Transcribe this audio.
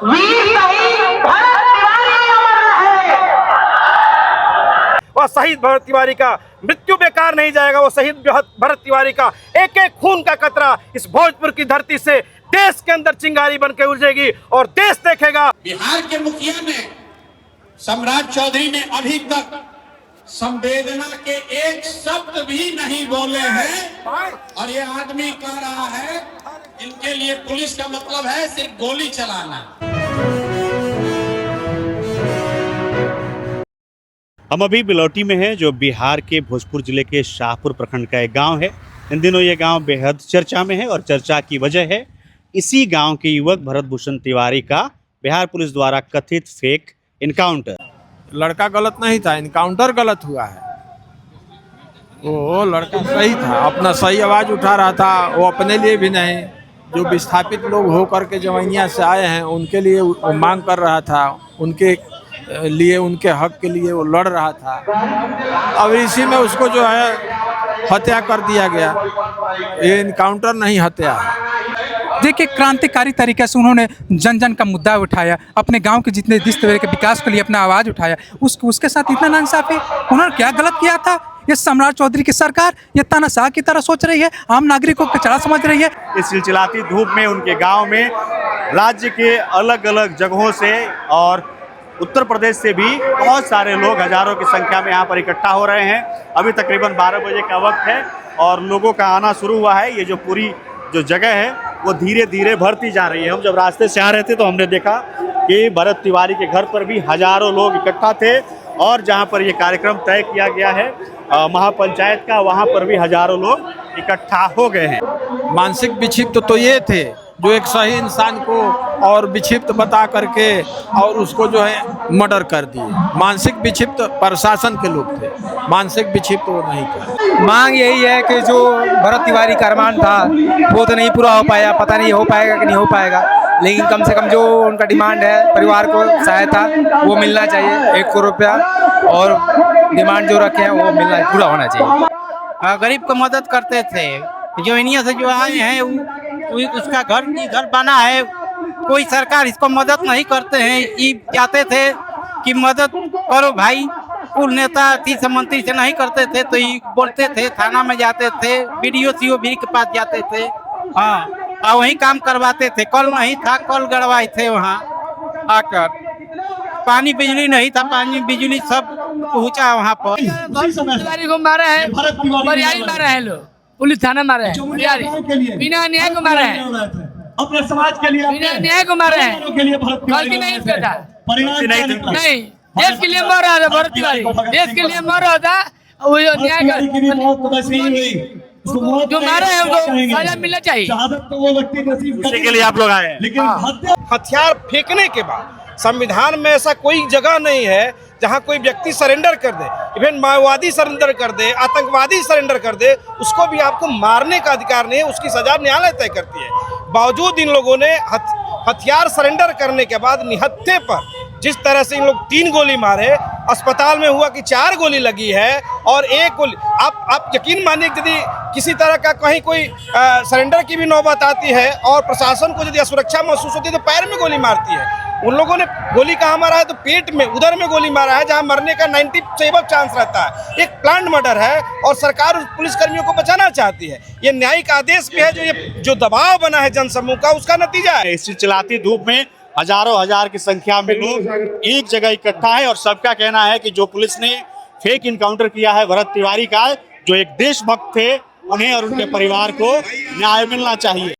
वीर शहीद भरत तिवारी अमर रहे। वह शहीद भरत तिवारी का मृत्यु बेकार नहीं जाएगा। वो शहीद भरत तिवारी का एक एक खून का कतरा इस भोजपुर की धरती से देश के अंदर चिंगारी बन के उड़ेगी और देश देखेगा। बिहार के मुखिया ने सम्राट चौधरी ने अभी तक संवेदना के एक शब्द भी नहीं बोले हैं और ये आदमी कह रहा है इनके लिए पुलिस का मतलब है सिर्फ गोली चलाना। हम अभी बिलौटी में हैं, जो बिहार के भोजपुर जिले के शाहपुर प्रखंड का एक गांव है। इन दिनों ये गांव बेहद चर्चा में है और चर्चा की वजह है इसी गांव के युवक भरत भूषण तिवारी का बिहार पुलिस द्वारा कथित फेक इनकाउंटर। लड़का गलत नहीं था, इनकाउंटर गलत हुआ है। वो लड़का सही था, अपना सही आवाज़ उठा रहा था। वो अपने लिए भी नहीं, जो विस्थापित लोग हो करके जवैया से आए हैं उनके लिए वो मांग कर रहा था, उनके लिए, उनके हक के लिए वो लड़ रहा था। अब इसी में उसको जो है हत्या कर दिया गया। ये इनकाउंटर नहीं, हत्या है। देखिए, क्रांतिकारी तरीके से उन्होंने जन जन का मुद्दा उठाया, अपने गांव के जितने जिस तरह के विकास के लिए अपना आवाज़ उठाया। उसके साथ इतना नाइंसाफी, उन्होंने क्या गलत किया था? ये सम्राट चौधरी की सरकार ये तानाशाह की तरह सोच रही है, आम नागरिकों को कचरा समझ रही है। इस चिलचिलाती धूप में उनके गांव में राज्य के अलग अलग जगहों से और उत्तर प्रदेश से भी बहुत सारे लोग हजारों की संख्या में यहाँ पर इकट्ठा हो रहे हैं। अभी तकरीबन 12 बजे का वक्त है और लोगों का आना शुरू हुआ है। ये जो पूरी जो जगह है वो धीरे धीरे भरती जा रही है। हम जब रास्ते से आ रहे थे तो हमने देखा कि भरत तिवारी के घर पर भी हजारों लोग इकट्ठा थे और जहाँ पर ये कार्यक्रम तय किया गया है महापंचायत का, वहाँ पर भी हजारों लोग इकट्ठा हो गए हैं। मानसिक विक्षिप्त तो ये थे जो एक सही इंसान को और विक्षिप्त बता करके और उसको जो है मर्डर कर दिए। मानसिक विक्षिप्त प्रशासन के लोग थे, मानसिक विक्षिप्त वो नहीं थे। मांग यही है कि जो भरत तिवारी का अरमान था वो तो नहीं पूरा हो पाया, पता नहीं हो पाएगा कि नहीं हो पाएगा, लेकिन कम से कम जो उनका डिमांड है परिवार को सहायता वो मिलना चाहिए। 1 करोड़ रुपया और डिमांड जो रखे हैं वो मिलना पूरा होना चाहिए। गरीब को मदद करते थे, जो इंडिया से जो आए हैं उसका घर बना है, कोई सरकार इसको मदद नहीं करते हैं। ये चाहते थे कि मदद करो भाई, कुल नेता तीसरे मंत्री से नहीं करते थे तो ये बोलते थे, थाना में जाते थे, BDO CO भी के पास जाते थे, हाँ, और वहीं काम करवाते थे। कल नहीं था, कल गड़वाए थे वहाँ आकर। पानी बिजली नहीं था, पानी बिजली सब पहुँचा वहाँ पर। तिवारी को मारा है, बरियारी मारा है लोग, पुलिस थाना मारा है, बिना न्याय को मारा है, अपने समाज के लिए, बिना न्याय को मारा है। गलती नहीं इसका था, नहीं, देश के लिए मर रहा था भरत तिवारी, देश के लिए मर रहा था। वो न्याय जो मारा है उनको सजा मिलना चाहिए। उसी के लिए आप लोग आए हैं। लेकिन हथियार फेंकने के बाद संविधान में ऐसा कोई जगह नहीं है जहां कोई व्यक्ति सरेंडर कर दे, इवन माओवादी सरेंडर कर दे, आतंकवादी सरेंडर कर दे, उसको भी आपको मारने का अधिकार नहीं है, उसकी सजा न्यायालय तय करती है। बावजूद इन लोगों ने हथियार सरेंडर करने के बाद निहत्थे पर जिस तरह से इन लोग 3 गोली मारे, अस्पताल में हुआ कि 4 गोली लगी है और 1 गोली। आप यकीन मानिए यदि किसी तरह का कहीं कोई सरेंडर की भी नौबत आती है और प्रशासन को यदि असुरक्षा महसूस होती है तो पैर में गोली मारती है। उन लोगों ने गोली कहाँ मारा है तो पेट में, उधर में गोली मारा है जहां मरने का 90 से अब चांस रहता है। एक प्लांट मर्डर है और सरकार उस पुलिसकर्मियों को बचाना चाहती है। ये न्यायिक आदेश भी है, जो दबाव बना है जनसमूह का, उसका नतीजा है। इस चिलचिलाती धूप में हजारों हजार की संख्या में लोग एक जगह इकट्ठा है और सबका कहना है कि जो पुलिस ने फेक इनकाउंटर किया है भरत तिवारी का, जो एक देशभक्त थे, उन्हें और उनके परिवार को न्याय मिलना चाहिए।